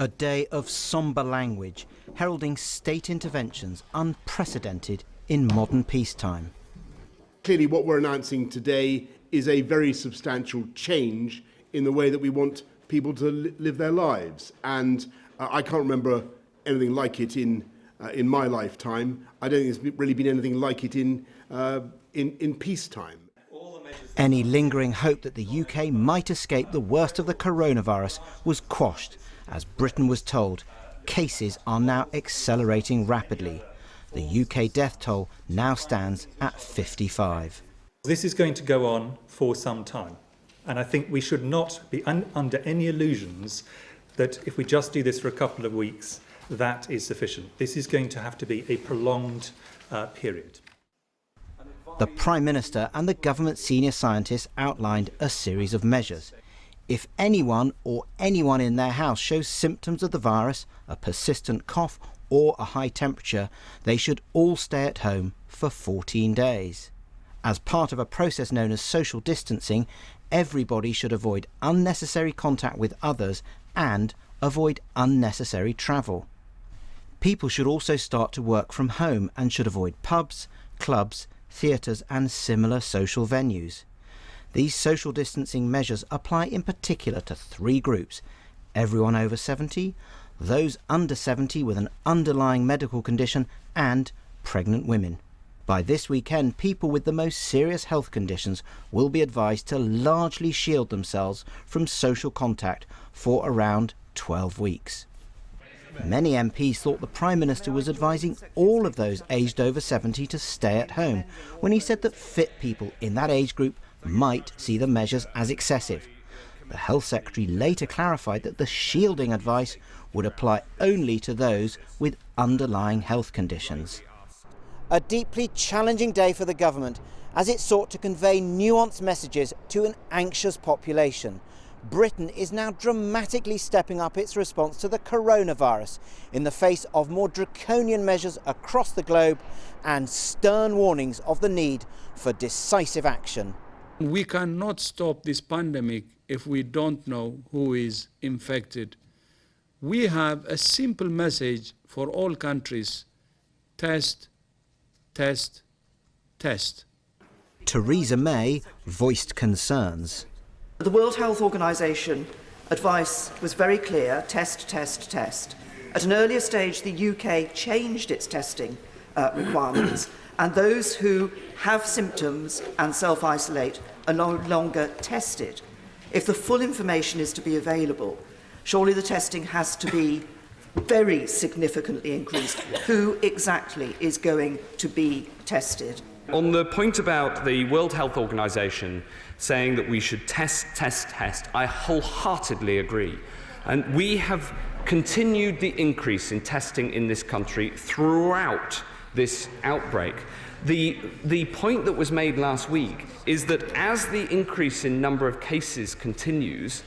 A day of sombre language, heralding state interventions unprecedented in modern peacetime. Clearly what we're announcing today is a very substantial change in the way that we want people to live their lives. And I can't remember anything like it in my lifetime. I don't think there's really been anything like it in peacetime. Any lingering hope that the UK might escape the worst of the coronavirus was quashed, as Britain was told cases are now accelerating rapidly. The UK death toll now stands at 55. This is going to go on for some time, and I think we should not be under any illusions that if we just do this for a couple of weeks, that is sufficient. This is going to have to be a prolonged period. The Prime Minister and the government senior scientists outlined a series of measures. If anyone or anyone in their house shows symptoms of the virus, a persistent cough or a high temperature, they should all stay at home for 14 days. As part of a process known as social distancing, everybody should avoid unnecessary contact with others and avoid unnecessary travel. People should also start to work from home and should avoid pubs, clubs, theatres and similar social venues. These social distancing measures apply in particular to 3 groups: everyone over 70, those under 70 with an underlying medical condition and pregnant women. By this weekend, people with the most serious health conditions will be advised to largely shield themselves from social contact for around 12 weeks. Many MPs thought the Prime Minister was advising all of those aged over 70 to stay at home, when he said that fit people in that age group might see the measures as excessive. The Health Secretary later clarified that the shielding advice would apply only to those with underlying health conditions. A deeply challenging day for the government as it sought to convey nuanced messages to an anxious population. Britain is now dramatically stepping up its response to the coronavirus in the face of more draconian measures across the globe and stern warnings of the need for decisive action. We cannot stop this pandemic if we don't know who is infected. We have a simple message for all countries: test, test, test. Theresa May voiced concerns. The World Health Organization advice was very clear: test, test, test. At an earlier stage, the UK changed its testing requirements, and those who have symptoms and self-isolate are no longer tested. If the full information is to be available, surely the testing has to be very significantly increased. Who exactly is going to be tested? On the point about the World Health Organization saying that we should test, test, test, I wholeheartely agree. And we have continued the increase in testing in this country throughout this outbreak. The point that was made last week is that as the increase in number of cases continues,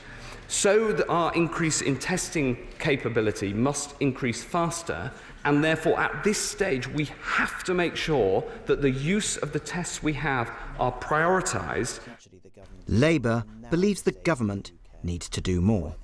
so that our increase in testing capability must increase faster, and therefore at this stage we have to make sure that the use of the tests we have are prioritised. Labour believes the government needs to do more.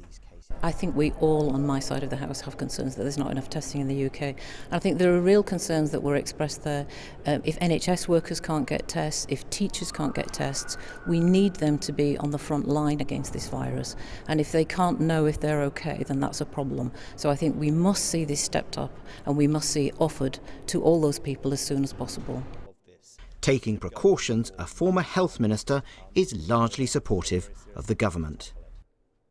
I think we all on my side of the House have concerns that there's not enough testing in the UK. And I think there are real concerns that were expressed there. If NHS workers can't get tests, if teachers can't get tests, we need them to be on the front line against this virus. And if they can't know if they're okay, then that's a problem. So I think we must see this stepped up and we must see it offered to all those people as soon as possible. Taking precautions, a former health minister is largely supportive of the government.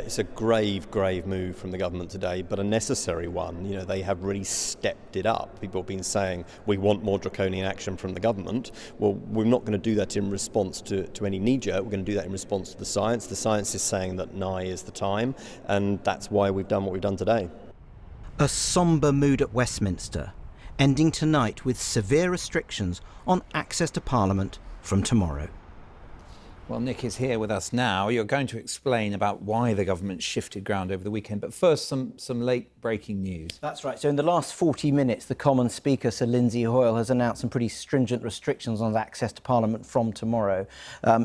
It's a grave, grave move from the government today, but a necessary one. You know, they have really stepped it up. People have been saying, we want more draconian action from the government. Well, we're not going to do that in response to any knee-jerk. We're going to do that in response to the science. The science is saying that now is the time, and that's why we've done what we've done today. A sombre mood at Westminster, ending tonight with severe restrictions on access to Parliament from tomorrow. Well, Nick is here with us now. You're going to explain about why the government shifted ground over the weekend. But first, some late-breaking news. That's right. So in the last 40 minutes, the Commons Speaker, Sir Lindsay Hoyle, has announced some pretty stringent restrictions on access to Parliament from tomorrow.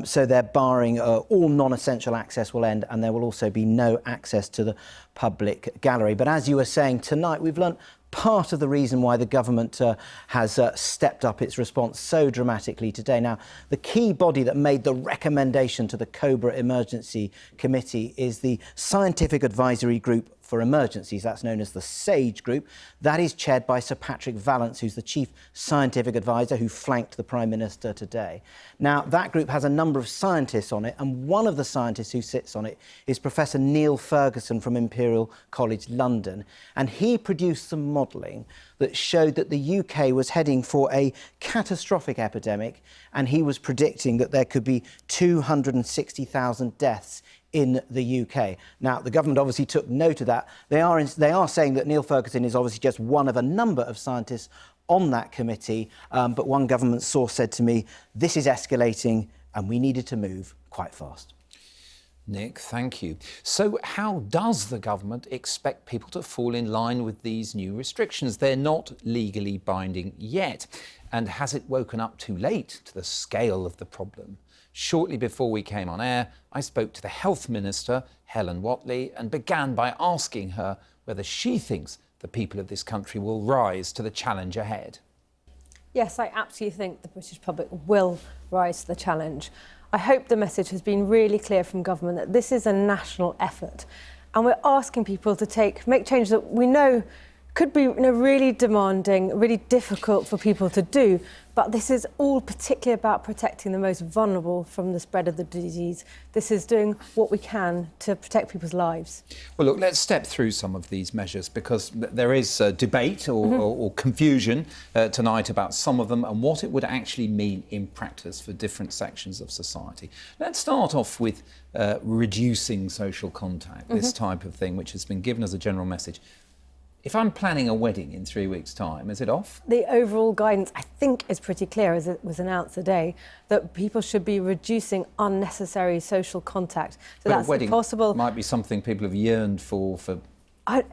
So they're barring all non-essential access will end, and there will also be no access to the public gallery. But as you were saying tonight, we've learnt part of the reason why the government has stepped up its response so dramatically today. Now, the key body that made the recommendation to the Cobra Emergency Committee is the Scientific Advisory Group for Emergencies. That's known as the SAGE Group. That is chaired by Sir Patrick Vallance, who's the Chief Scientific Advisor who flanked the Prime Minister today. Now, that group has a number of scientists on it, and one of the scientists who sits on it is Professor Neil Ferguson from Imperial College London. And he produced some modelling that showed that the UK was heading for a catastrophic epidemic, and he was predicting that there could be 260,000 deaths in the UK. Now, the government obviously took note of that. They are saying that Neil Ferguson is obviously just one of a number of scientists on that committee, but one government source said to me, this is escalating and we needed to move quite fast. Nick, thank you. So how does the government expect people to fall in line with these new restrictions? They're not legally binding yet. And has it woken up too late to the scale of the problem? Shortly before we came on air, I spoke to the Health Minister, Helen Whately, and began by asking her whether she thinks the people of this country will rise to the challenge ahead. Yes, I absolutely think the British public will rise to the challenge. I hope the message has been really clear from government that this is a national effort, and we're asking people to make changes that we know could be really demanding, really difficult for people to do, but this is all particularly about protecting the most vulnerable from the spread of the disease. This is doing what we can to protect people's lives. Well, look, let's step through some of these measures because there is debate or confusion tonight about some of them and what it would actually mean in practice for different sections of society. Let's start off with reducing social contact, this type of thing, which has been given as a general message. If I'm planning a wedding in 3 weeks' time, is it off? The overall guidance, I think, is pretty clear, as it was announced today, that people should be reducing unnecessary social contact. So but that's a wedding possible. Might be something people have yearned for.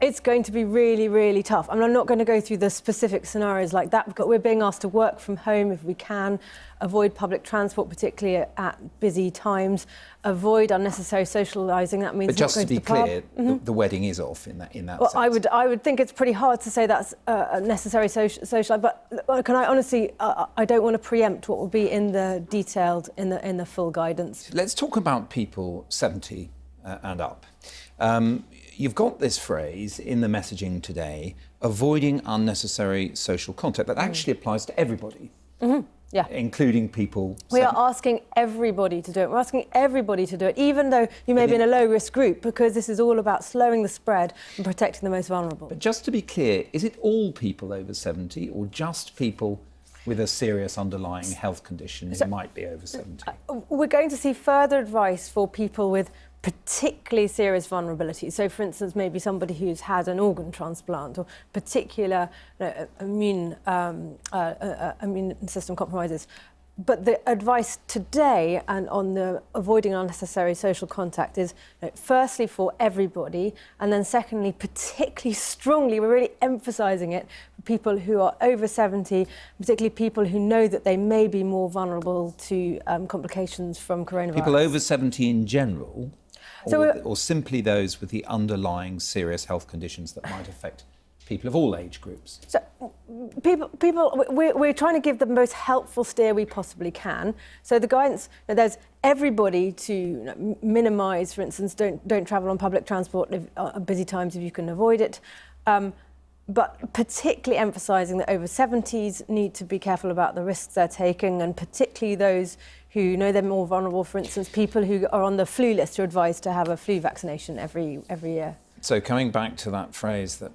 It's going to be really, really tough. I mean, I'm not going to go through the specific scenarios like that. We're being asked to work from home if we can, avoid public transport, particularly at busy times, avoid unnecessary socialising. That means but just to be clear, the wedding is off in that well, sense. I would think it's pretty hard to say that's a necessary social. But can I honestly, I don't want to preempt what will be in the detailed, in the full guidance. Let's talk about people 70 and up. You've got this phrase in the messaging today, avoiding unnecessary social contact. That actually applies to everybody, yeah, including people. We are asking everybody to do it. We're asking everybody to do it, even though you may be in a low-risk group, because this is all about slowing the spread and protecting the most vulnerable. But just to be clear, is it all people over 70 or just people with a serious underlying health condition who might be over 70? We're going to see further advice for people with particularly serious vulnerability. So, for instance, maybe somebody who's had an organ transplant or particular immune system compromises. But the advice today and on the avoiding unnecessary social contact is firstly for everybody, and then secondly, particularly strongly, we're really emphasising it for people who are over 70, particularly people who know that they may be more vulnerable to complications from coronavirus. People over 70 in general, or simply those with the underlying serious health conditions that might affect people of all age groups? So, we're trying to give the most helpful steer we possibly can. So the guidance, there's everybody to minimise, for instance, don't travel on public transport at busy times if you can avoid it. But particularly emphasising that over 70s need to be careful about the risks they're taking, and particularly those who know they're more vulnerable, for instance, people who are on the flu list are advised to have a flu vaccination every year. So coming back to that phrase that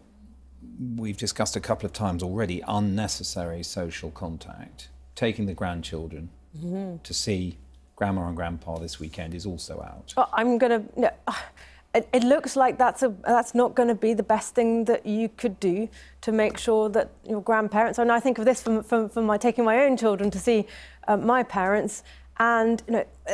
we've discussed a couple of times already, unnecessary social contact, taking the grandchildren to see grandma and grandpa this weekend is also out. It looks like that's not going to be the best thing that you could do to make sure that your grandparents. And I think of this from my taking my own children to see my parents. And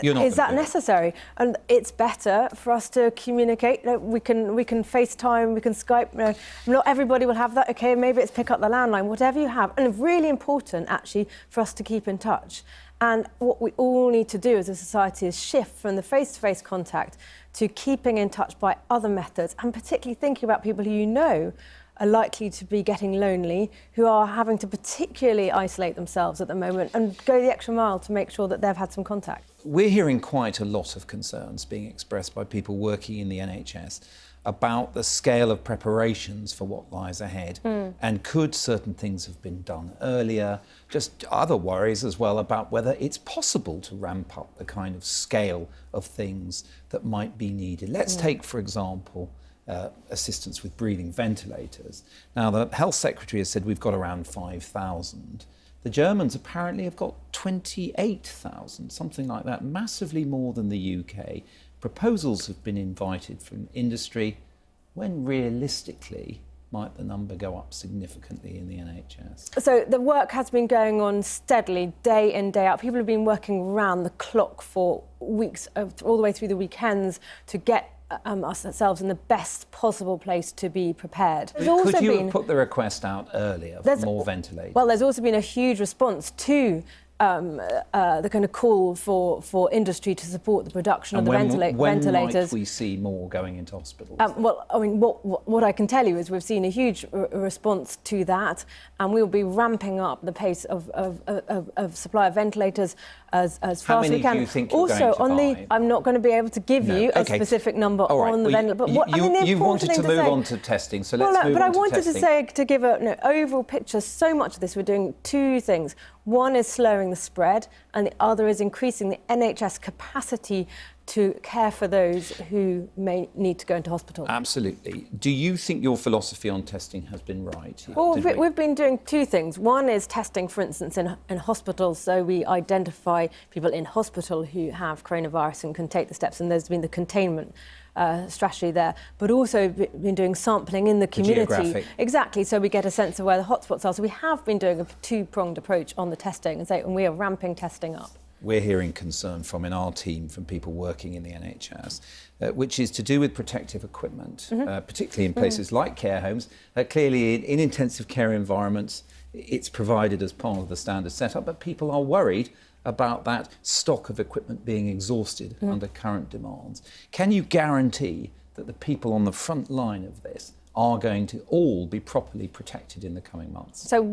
is that necessary? And it's better for us to communicate. We can FaceTime, we can Skype. Not everybody will have that. Okay, maybe it's pick up the landline, whatever you have. And really important, actually, for us to keep in touch. And what we all need to do as a society is shift from the face-to-face contact to keeping in touch by other methods, and particularly thinking about people who you know are likely to be getting lonely, who are having to particularly isolate themselves at the moment, and go the extra mile to make sure that they've had some contact. We're hearing quite a lot of concerns being expressed by people working in the NHS about the scale of preparations for what lies ahead, and could certain things have been done earlier, just other worries as well about whether it's possible to ramp up the kind of scale of things that might be needed. Let's take, for example, assistance with breathing ventilators. Now, the Health Secretary has said we've got around 5,000. The Germans apparently have got 28,000, something like that, massively more than the UK. Proposals have been invited from industry. When realistically might the number go up significantly in the NHS? So the work has been going on steadily, day in, day out. People have been working round the clock for weeks, all the way through the weekends, to get ourselves in the best possible place to be prepared. Could you have put the request out earlier for more ventilators? Well, there's also been a huge response to the kind of call for industry to support the production of the ventilators. When might we see more going into hospitals? Well, I mean, what I can tell you is we've seen a huge response to that, and we'll be ramping up the pace of supply of ventilators as fast as we can. How many do you think you're also, going to buy? I'm not going to be able to give you a specific number on the ventilator. But you wanted to move on to testing, so let's move on to testing. But I wanted to give an overall picture. So much of this, we're doing two things. One is slowing the spread, and the other is increasing the NHS capacity to care for those who may need to go into hospital. Absolutely. Do you think your philosophy on testing has been right? Well, we've been doing two things. One is testing, for instance, in hospitals, so we identify people in hospital who have coronavirus and can take the steps, and there's been the containment strategy there, but also been doing sampling in the community. Exactly, so we get a sense of where the hotspots are. So we have been doing a two-pronged approach on the testing, and we are ramping testing up. We're hearing concern in our team from people working in the NHS, which is to do with protective equipment, particularly in places like care homes. Clearly, in intensive care environments, it's provided as part of the standard setup, but people are worried about that stock of equipment being exhausted under current demands. Can you guarantee that the people on the front line of this are going to all be properly protected in the coming months? So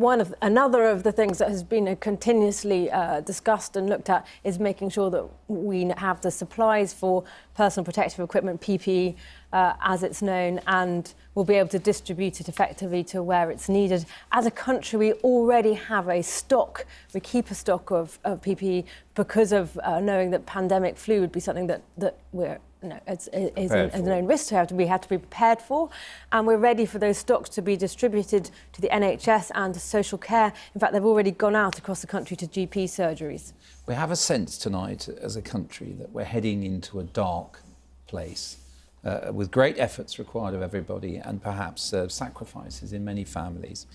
another of the things that has been continuously discussed and looked at is making sure that we have the supplies for personal protective equipment, PPE, as it's known, and we'll be able to distribute it effectively to where it's needed. As a country, we already have a stock. We keep a stock of PPE because of knowing that pandemic flu would be something that we're it's a known risk we have to be prepared for, and we're ready for those stocks to be distributed to the NHS and to social care. In fact, they've already gone out across the country to GP surgeries. We have a sense tonight as a country that we're heading into a dark place, with great efforts required of everybody and perhaps sacrifices in many families.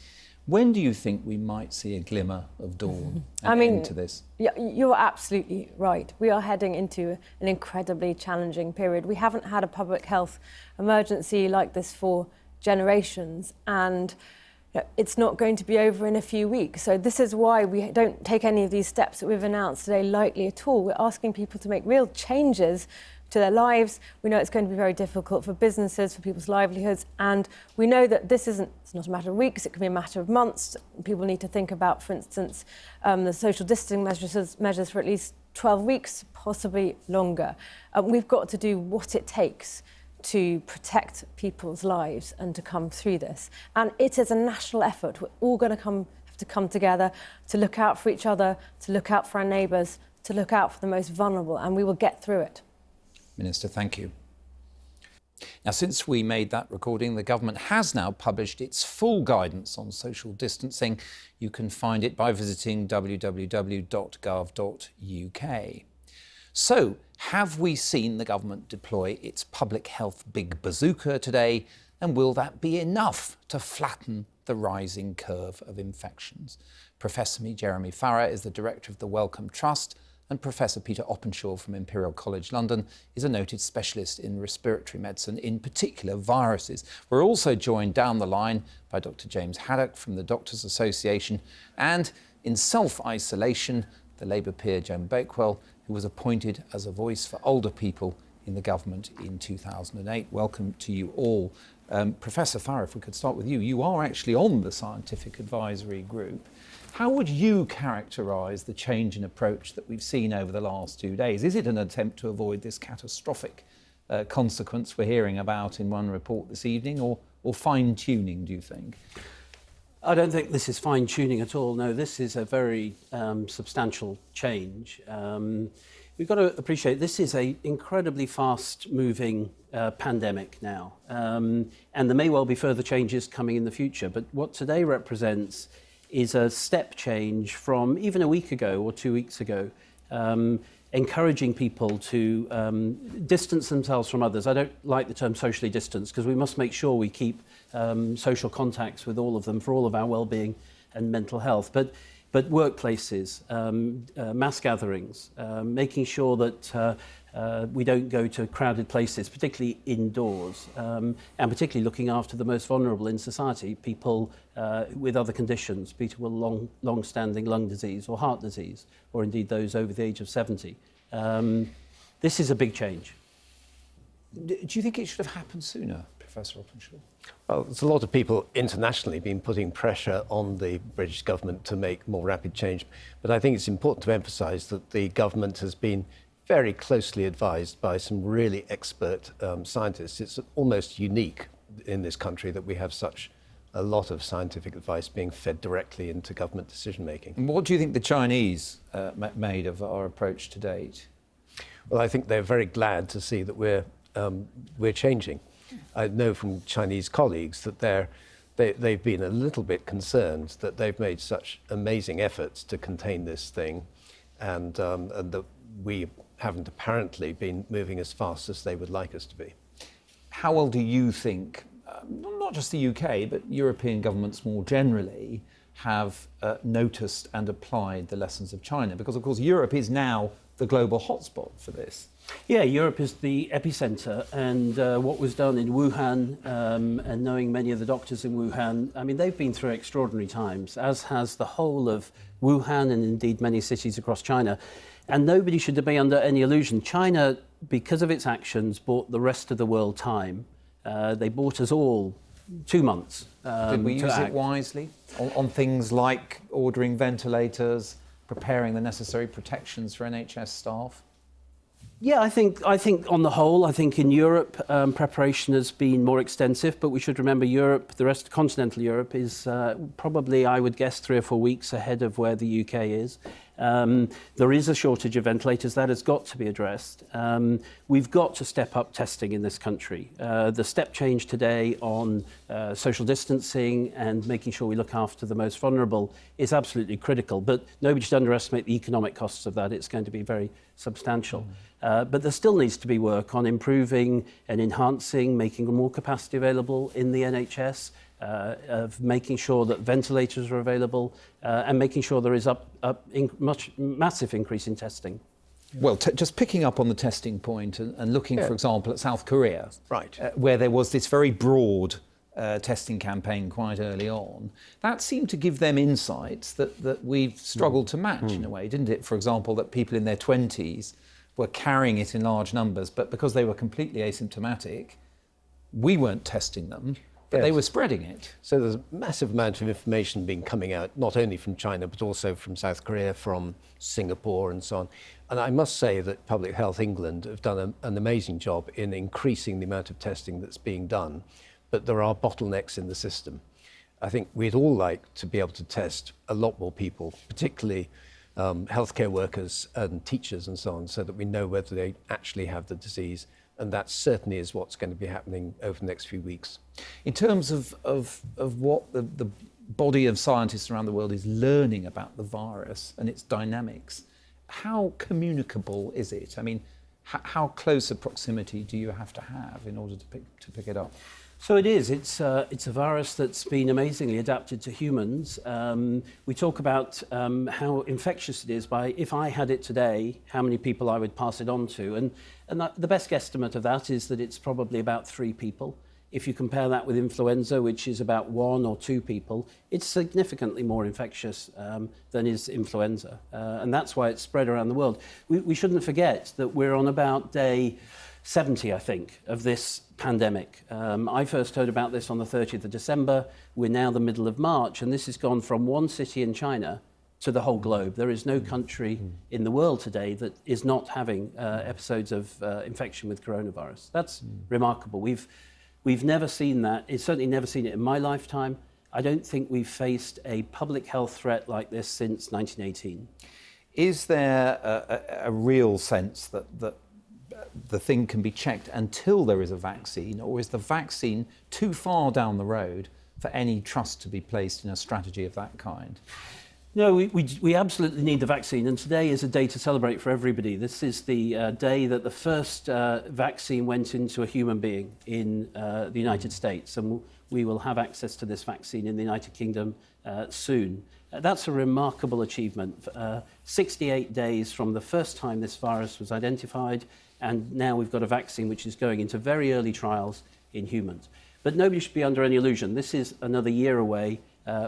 When do you think we might see a glimmer of dawn end to this? Yeah, you're absolutely right. We are heading into an incredibly challenging period. We haven't had a public health emergency like this for generations, and it's not going to be over in a few weeks. So this is why we don't take any of these steps that we've announced today lightly at all. We're asking people to make real changes to their lives. We know it's going to be very difficult for businesses, for people's livelihoods, and we know that it's not a matter of weeks, it can be a matter of months. People need to think about, for instance, the social distancing measures for at least 12 weeks, possibly longer. We've got to do what it takes to protect people's lives and to come through this. And it is a national effort. We're all going to have to come together to look out for each other, to look out for our neighbours, to look out for the most vulnerable, and we will get through it. Minister, thank you. Now, since we made that recording, the government has now published its full guidance on social distancing. You can find it by visiting www.gov.uk. So, have we seen the government deploy its public health big bazooka today? And will that be enough to flatten the rising curve of infections? Professor Jeremy Farrar is the director of the Wellcome Trust, and Professor Peter Openshaw from Imperial College London is a noted specialist in respiratory medicine, in particular viruses. We're also joined down the line by Dr. James Haddock from the Doctors Association, and in self-isolation the Labour peer Joan Bakewell, who was appointed as a voice for older people in the government in 2008. Welcome to you all. Professor Farrar, if we could start with you. You are actually on the scientific advisory group. How would you characterise the change in approach that we've seen over the last 2 days? Is it an attempt to avoid this catastrophic consequence we're hearing about in one report this evening, or fine-tuning, do you think? I don't think this is fine-tuning at all. No, this is a very substantial change. We've got to appreciate this is an incredibly fast-moving pandemic now, and there may well be further changes coming in the future. But what today represents is a step change from even a week ago or 2 weeks ago, encouraging people to distance themselves from others. I don't like the term socially distanced, because we must make sure we keep social contacts with all of them for all of our well-being and mental health. But workplaces, mass gatherings, making sure that we don't go to crowded places, particularly indoors, and particularly looking after the most vulnerable in society, people with other conditions, people with long-standing lung disease or heart disease, or indeed those over the age of 70. This is a big change. Do you think it should have happened sooner, Professor Openshaw? Well, there's a lot of people internationally been putting pressure on the British government to make more rapid change. But I think it's important to emphasise that the government has been very closely advised by some really expert scientists. It's almost unique in this country that we have such a lot of scientific advice being fed directly into government decision-making. And what do you think the Chinese made of our approach to date? Well, I think they're very glad to see that we're changing. I know from Chinese colleagues that they've been a little bit concerned that they've made such amazing efforts to contain this thing, and that we haven't apparently been moving as fast as they would like us to be. How well do you think, not just the UK, but European governments more generally, have noticed and applied the lessons of China? Because, of course, Europe is now the global hotspot for this. Yeah, Europe is the epicenter, and what was done in Wuhan, and knowing many of the doctors in Wuhan, I mean, they've been through extraordinary times, as has the whole of Wuhan and indeed many cities across China. And nobody should be under any illusion. China, because of its actions, bought the rest of the world time. They bought us all 2 months. Did we use it wisely on things like ordering ventilators, preparing the necessary protections for NHS staff? Yeah, I think on the whole, I think in Europe, preparation has been more extensive, but we should remember Europe, the rest of continental Europe, is probably, I would guess, 3 or 4 weeks ahead of where the UK is. There is a shortage of ventilators. That has got to be addressed. We've got to step up testing in this country. The step change today on social distancing and making sure we look after the most vulnerable is absolutely critical, but nobody should underestimate the economic costs of that. It's going to be very substantial. But there still needs to be work on improving and enhancing, making more capacity available in the NHS, of making sure that ventilators are available, and making sure there is massive increase in testing. Well, just picking up on the testing point and looking, for example, at South Korea, right, where there was this very broad testing campaign quite early on, that seemed to give them insights that we've struggled to match in a way, didn't it? For example, that people in their 20s were carrying it in large numbers, but because they were completely asymptomatic, we weren't testing them, but they were spreading it. So there's a massive amount of information being coming out, not only from China, but also from South Korea, from Singapore and so on. And I must say that Public Health England have done an amazing job in increasing the amount of testing that's being done, but there are bottlenecks in the system. I think we'd all like to be able to test a lot more people, particularly healthcare workers and teachers and so on, so that we know whether they actually have the disease. And that certainly is what's going to be happening over the next few weeks. In terms of what the body of scientists around the world is learning about the virus and its dynamics, how communicable is it? I mean, how close a proximity do you have to have in order to pick it up? So it is. It's a virus that's been amazingly adapted to humans. We talk about how infectious it is by, if I had it today, how many people I would pass it on to. And the best guesstimate of that is that it's probably about 3 people. If you compare that with influenza, which is about 1 or 2 people, it's significantly more infectious than is influenza. And that's why it's spread around the world. We shouldn't forget that we're on about day 70, I think, of this pandemic. I first heard about this on the 30th of December. We're now the middle of March, and this has gone from one city in China to the whole globe. There is no country in the world today that is not having episodes of infection with coronavirus. That's remarkable. We've never seen that. It's certainly never seen it in my lifetime. I don't think we've faced a public health threat like this since 1918. Is there a real sense that the thing can be checked until there is a vaccine, or is the vaccine too far down the road for any trust to be placed in a strategy of that kind? No, we absolutely need the vaccine, and today is a day to celebrate for everybody. This is the day that the first vaccine went into a human being in the United States, and we will have access to this vaccine in the United Kingdom soon. That's a remarkable achievement. 68 days from the first time this virus was identified, and now we've got a vaccine which is going into very early trials in humans. But nobody should be under any illusion. This is another year away,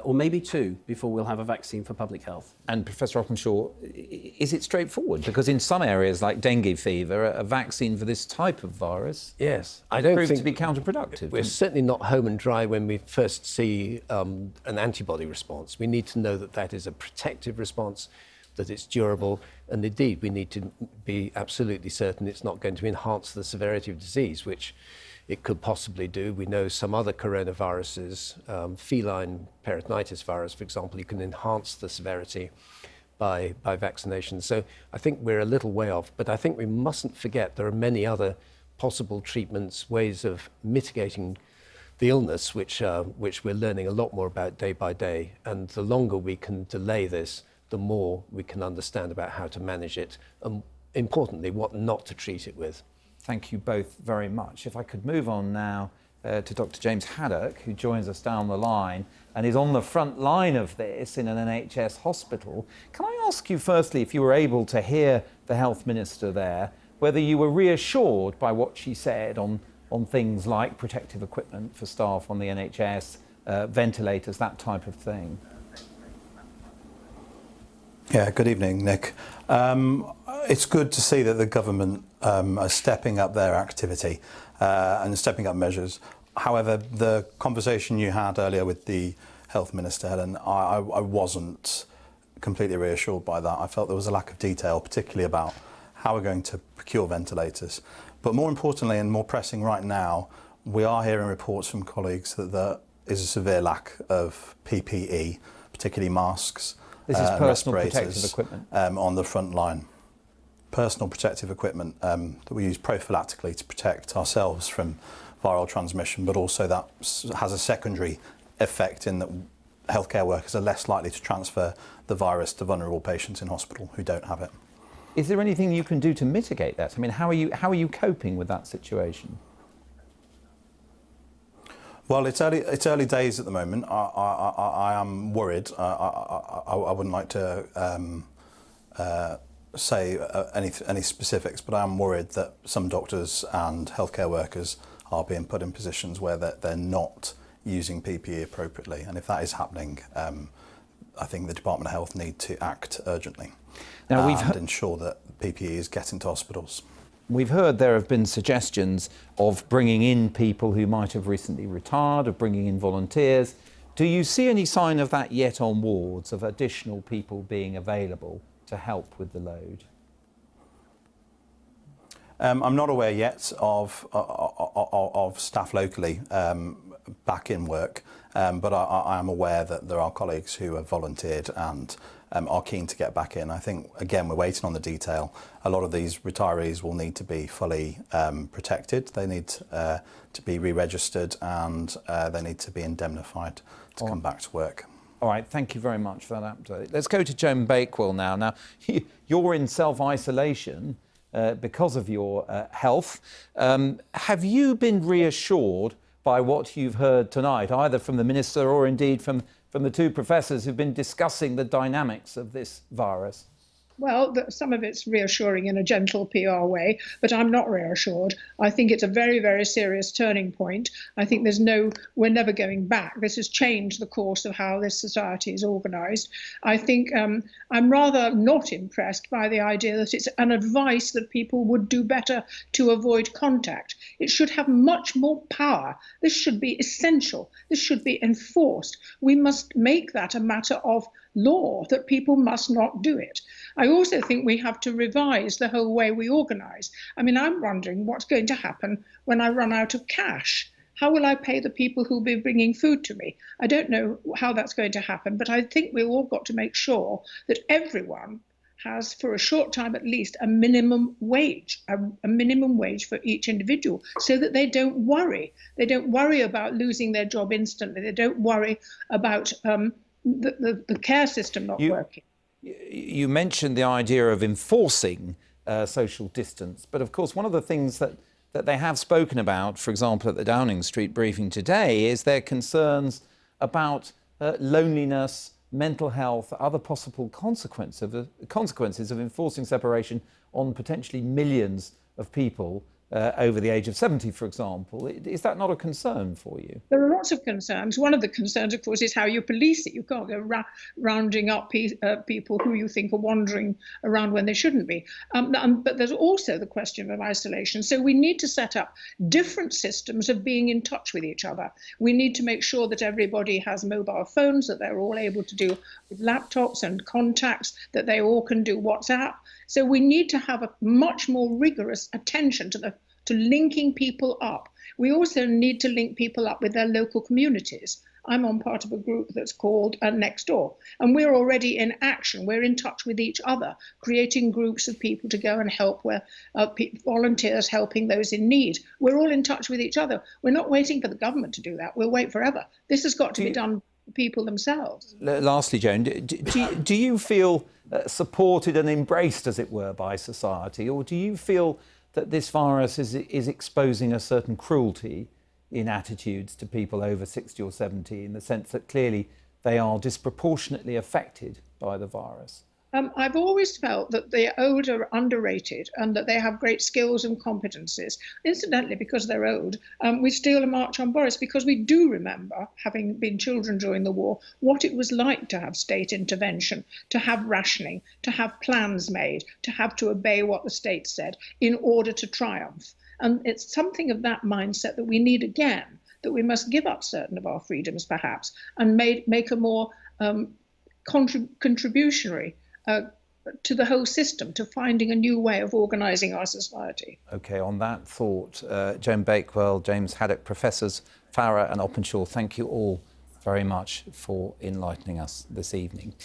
or maybe 2, before we'll have a vaccine for public health. And Professor Openshaw, is it straightforward? Because in some areas like dengue fever, a vaccine for this type of virus proved to be counterproductive. We're certainly not home and dry when we first see an antibody response. We need to know that that is a protective response, that it's durable, and indeed we need to be absolutely certain it's not going to enhance the severity of disease, which it could possibly do. We know some other coronaviruses, feline peritonitis virus, for example, you can enhance the severity by vaccination. So I think we're a little way off, but I think we mustn't forget there are many other possible treatments, ways of mitigating the illness, which we're learning a lot more about day by day. And the longer we can delay this, the more we can understand about how to manage it, and importantly, what not to treat it with. Thank you both very much. If I could move on now to Dr. James Haddock, who joins us down the line and is on the front line of this in an NHS hospital. Can I ask you firstly, if you were able to hear the Health Minister there, whether you were reassured by what she said on things like protective equipment for staff on the NHS, ventilators, that type of thing? Yeah, good evening, Nick. It's good to see that the government are stepping up their activity and stepping up measures. However, the conversation you had earlier with the Health Minister, Helen, I wasn't completely reassured by that. I felt there was a lack of detail, particularly about how we're going to procure ventilators. But more importantly and more pressing right now, we are hearing reports from colleagues that there is a severe lack of PPE, particularly masks. This is personal protective equipment? On the front line. Personal protective equipment that we use prophylactically to protect ourselves from viral transmission, but also that has a secondary effect in that healthcare workers are less likely to transfer the virus to vulnerable patients in hospital who don't have it. Is there anything you can do to mitigate that? I mean, how are you coping with that situation? Well, it's early days at the moment. I am worried. I wouldn't like to say any specifics, but I am worried that some doctors and healthcare workers are being put in positions where they're not using PPE appropriately. And if that is happening, I think the Department of Health need to act urgently and ensure that PPE is getting to hospitals. We've heard there have been suggestions of bringing in people who might have recently retired, of bringing in volunteers. Do you see any sign of that yet on wards, of additional people being available to help with the load? I'm not aware yet of staff locally back in work, but I am aware that there are colleagues who have volunteered and are keen to get back in. I think, again, we're waiting on the detail. A lot of these retirees will need to be fully protected. They need to be re-registered and they need to be indemnified to come back to work. All right, thank you very much for that update. Let's go to Joan Bakewell now. Now, you're in self-isolation because of your health. Have you been reassured by what you've heard tonight, either from the Minister or indeed from the two professors who've been discussing the dynamics of this virus? Well, some of it's reassuring in a gentle PR way, but I'm not reassured. I think it's a very, very serious turning point. I think we're never going back. This has changed the course of how this society is organised. I think I'm rather not impressed by the idea that it's an advice that people would do better to avoid contact. It should have much more power. This should be essential. This should be enforced. We must make that a matter of law, that people must not do it. I also think we have to revise the whole way we organise. I mean, I'm wondering what's going to happen when I run out of cash. How will I pay the people who'll be bringing food to me? I don't know how that's going to happen, but I think we've all got to make sure that everyone has, for a short time at least, a minimum wage for each individual, so that they don't worry. They don't worry about losing their job instantly. They don't worry about the care system not working. You mentioned the idea of enforcing social distance, but of course one of the things that they have spoken about, for example at the Downing Street briefing today, is their concerns about loneliness, mental health, other possible consequences of enforcing separation on potentially millions of people over the age of 70, for example. Is that not a concern for you? There are lots of concerns. One of the concerns, of course, is how you police it. You can't go rounding up people who you think are wandering around when they shouldn't be. But there's also the question of isolation. So we need to set up different systems of being in touch with each other. We need to make sure that everybody has mobile phones, that they're all able to do with laptops and contacts, that they all can do WhatsApp. So we need to have a much more rigorous attention to linking people up. We also need to link people up with their local communities. I'm on part of a group that's called Next Door, and we're already in action. We're in touch with each other, creating groups of people to go and help, where volunteers helping those in need. We're all in touch with each other. We're not waiting for the government to do that. We'll wait forever. This has got to be done by people themselves. Lastly, Joan, do you feel supported and embraced, as it were, by society, or do you feel that this virus is exposing a certain cruelty in attitudes to people over 60 or 70, in the sense that clearly they are disproportionately affected by the virus? I've always felt that the old are underrated and that they have great skills and competencies. Incidentally, because they're old, we steal a march on Boris, because we do remember, having been children during the war, what it was like to have state intervention, to have rationing, to have plans made, to have to obey what the state said in order to triumph. And it's something of that mindset that we need again, that we must give up certain of our freedoms, perhaps, and make a more contributory to the whole system, to finding a new way of organising our society. OK, on that thought, Joan Bakewell, James Haddock, Professors Farrar and Openshaw, thank you all very much for enlightening us this evening.